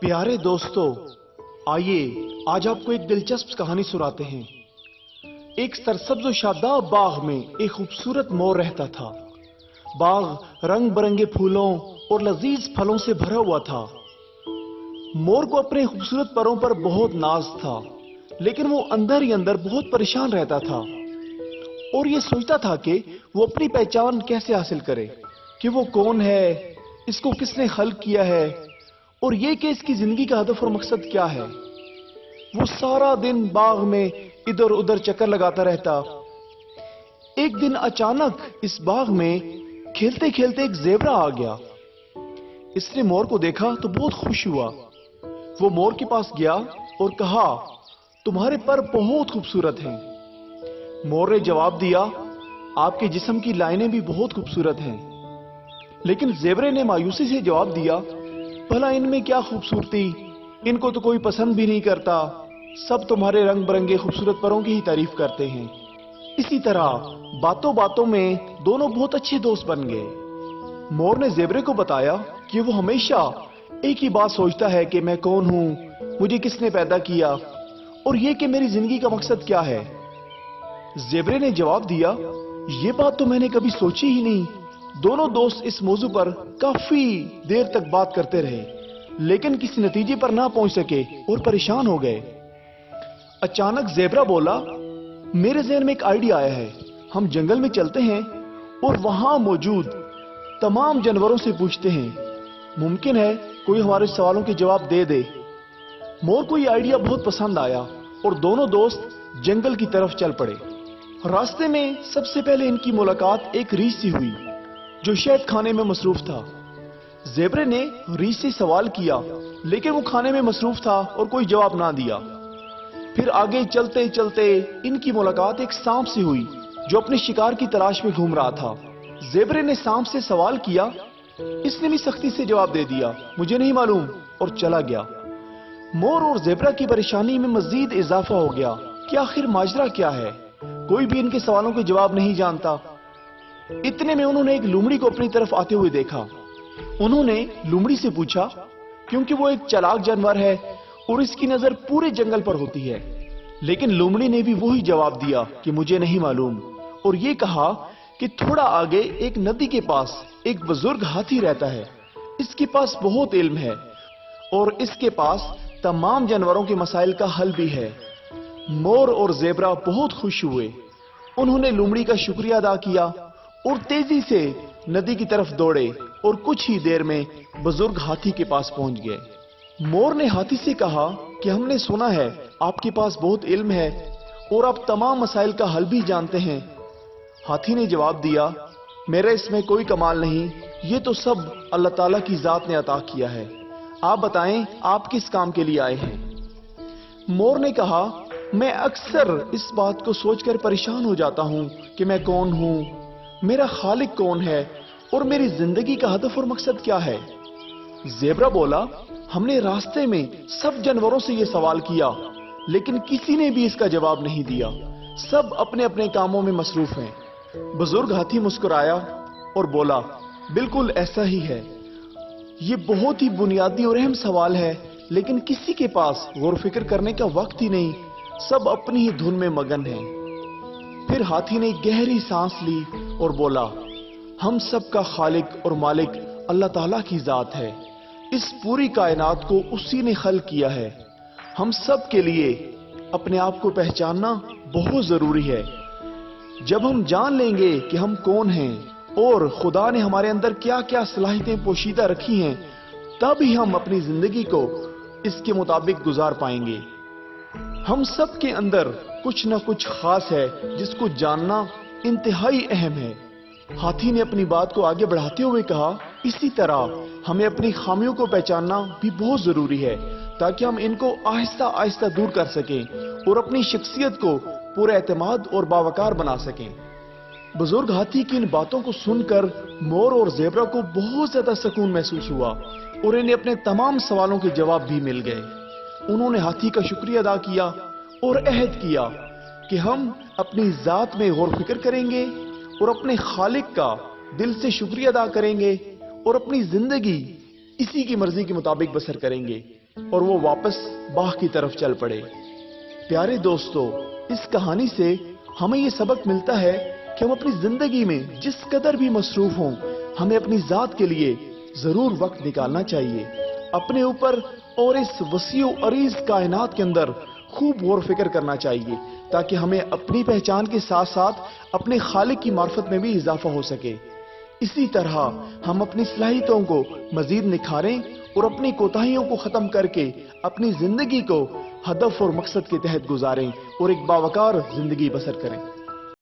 प्यारे दोस्तों, आइए आज आपको एक दिलचस्प कहानी सुनाते हैं। एक सरसब्ज और शादाब बाग में एक खूबसूरत मोर रहता था। बाग रंग बिरंगे फूलों और लजीज फलों से भरा हुआ था। मोर को अपने खूबसूरत परों पर बहुत नाज था, लेकिन वो अंदर ही अंदर बहुत परेशान रहता था और ये सोचता था कि वो अपनी पहचान कैसे हासिल करे, कि वो कौन है, इसको किसने खल्क किया है और ये कि इसकी जिंदगी का हदफ और मकसद क्या है। वो सारा दिन बाग में इधर उधर चक्कर लगाता रहता। एक दिन अचानक इस बाग में खेलते खेलते एक ज़ेबरा आ गया। इसने मोर को देखा तो बहुत खुश हुआ। वो मोर के पास गया और कहा, तुम्हारे पर बहुत खूबसूरत हैं। मोर ने जवाब दिया, आपके जिस्म की लाइनें भी बहुत खूबसूरत हैं। लेकिन ज़ेबरे ने मायूसी से जवाब दिया, भला इनमें क्या खूबसूरती, इनको तो कोई पसंद भी नहीं करता, सब तुम्हारे रंग बिरंगे खूबसूरत परों की ही तारीफ करते हैं। इसी तरह बातों बातों में दोनों बहुत अच्छे दोस्त बन गए। मोर ने ज़ेबरे को बताया कि वो हमेशा एक ही बात सोचता है कि मैं कौन हूं, मुझे किसने पैदा किया और ये कि मेरी जिंदगी का मकसद क्या है। ज़ेबरे ने जवाब दिया, ये बात तो मैंने कभी सोची ही नहीं। दोनों दोस्त इस मौजू पर काफी देर तक बात करते रहे, लेकिन किसी नतीजे पर ना पहुंच सके और परेशान हो गए। अचानक ज़ेबरा बोला, मेरे ज़हन में एक आइडिया आया है। हम जंगल में चलते हैं और वहां मौजूद तमाम जानवरों से पूछते हैं, मुमकिन है कोई हमारे सवालों के जवाब दे दे। मोर को यह आइडिया बहुत पसंद आया और दोनों दोस्त जंगल की तरफ चल पड़े। रास्ते में सबसे पहले इनकी मुलाकात एक रीछ से हुई जो शहद खाने में मसरूफ था। ज़ेबरे ने रीछ से सवाल किया, लेकिन वो खाने में मसरूफ था और कोई जवाब ना दिया। फिर आगे चलते चलते इनकी मुलाकात एक सांप से हुई जो अपने शिकार की तलाश में घूम रहा था। ज़ेबरे ने सांप से सवाल किया, इसने भी सख्ती से जवाब दे दिया, मुझे नहीं मालूम, और चला गया। मोर और ज़ेबरा की परेशानी में मजीद इजाफा हो गया कि आखिर माजरा क्या है, कोई भी इनके सवालों के जवाब नहीं जानता। इतने में उन्होंने एक लोमड़ी को अपनी तरफ आते हुए देखा। उन्होंने लोमड़ी से पूछा, क्योंकि वो एक चालाक जानवर है और इसकी नजर पूरे जंगल पर होती है। लेकिन लोमड़ी ने भी वही जवाब दिया कि मुझे नहीं मालूम, और ये कहा कि थोड़ा आगे एक नदी के पास एक बुजुर्ग हाथी रहता है। इसके पास बहुत इल्म है और इसके पास तमाम जानवरों के मसाइल का हल भी है। मोर और ज़ेबरा बहुत खुश हुए। उन्होंने लोमड़ी का शुक्रिया अदा किया और तेजी से नदी की तरफ दौड़े और कुछ ही देर में बुजुर्ग हाथी के पास पहुंच गए। मोर ने हाथी से कहा कि हमने सुना है आपके पास बहुत इल्म है और आप तमाम मसाइल का हल भी जानते हैं। हाथी ने जवाब दिया, मेरा इसमें कोई कमाल नहीं, ये तो सब अल्लाह ताला की जात ने अता किया है। आप बताएं आप किस काम के लिए आए हैं। मोर ने कहा, मैं अक्सर इस बात को सोचकर परेशान हो जाता हूं कि मैं कौन हूं, मेरा खालिक कौन है और मेरी जिंदगी का हदफ और मकसद क्या है। ज़ेबरा बोला, हमने रास्ते में सब जानवरों से यह सवाल किया, लेकिन किसी ने भी इसका जवाब नहीं दिया। सब अपने अपने कामों में मसरूफ हैं। बुजुर्ग हाथी मुस्कुराया और बोला, बिल्कुल ऐसा ही है। ये बहुत ही बुनियादी और अहम सवाल है, लेकिन किसी के पास गौर फिक्र करने का वक्त ही नहीं, सब अपनी ही धुन में मगन हैं। फिर हाथी ने गहरी सांस ली और बोला, हम सब का खालिक और मालिक अल्लाह ताला की जात है। इस पूरी कायनात को उसी ने खल्क किया है। हम सब के लिए अपने आप को पहचानना बहुत जरूरी है। जब हम जान लेंगे कि हम कौन हैं और खुदा ने हमारे अंदर क्या क्या सलाहियतें पोशीदा रखी हैं, तब ही हम अपनी जिंदगी को इसके मुताबिक गुजार पाएंगे। हम सब के अंदर कुछ न कुछ खास है जिसको जानना इंतहाई अहम है। हाथी ने अपनी बात को आगे बढ़ाते हुए कहा, इसी तरह हमें अपनी खामियों को पहचानना भी बहुत जरूरी है ताकि हम इनको आहिस्ता आहिस्ता दूर कर सकें और अपनी शख्सियत को पूरा एतमाद और बावकार बना सकें। बुजुर्ग हाथी की इन बातों को सुनकर मोर और ज़ेबरा को बहुत ज्यादा सुकून महसूस हुआ और इन्हें अपने तमाम सवालों के जवाब भी मिल गए। उन्होंने हाथी का शुक्रिया अदा किया और अहद किया कि हम अपनी जात में गौर फिक्र करेंगे और अपने खालिक का दिल से शुक्रिया अदा करेंगे और अपनी जिंदगी इसी की मर्जी के मुताबिक बसर करेंगे। اور وہ واپس باغ کی طرف چل پڑے۔ پیارے دوستو، اس کہانی سے ہمیں یہ سبق ملتا ہے کہ ہم اپنی زندگی میں جس قدر بھی مصروف ہوں، ہمیں اپنی ذات کے لیے ضرور وقت نکالنا چاہیے، اپنے اوپر اور اس وسیع و عریض کائنات کے اندر خوب غور و فکر کرنا چاہیے، تاکہ ہمیں اپنی پہچان کے ساتھ ساتھ اپنے خالق کی معرفت میں بھی اضافہ ہو سکے۔ اسی طرح ہم اپنی صلاحیتوں کو مزید نکھاریں اور اپنی کوتاہیوں کو ختم کر کے اپنی زندگی کو ہدف اور مقصد کے تحت گزاریں اور ایک باوقار زندگی بسر کریں۔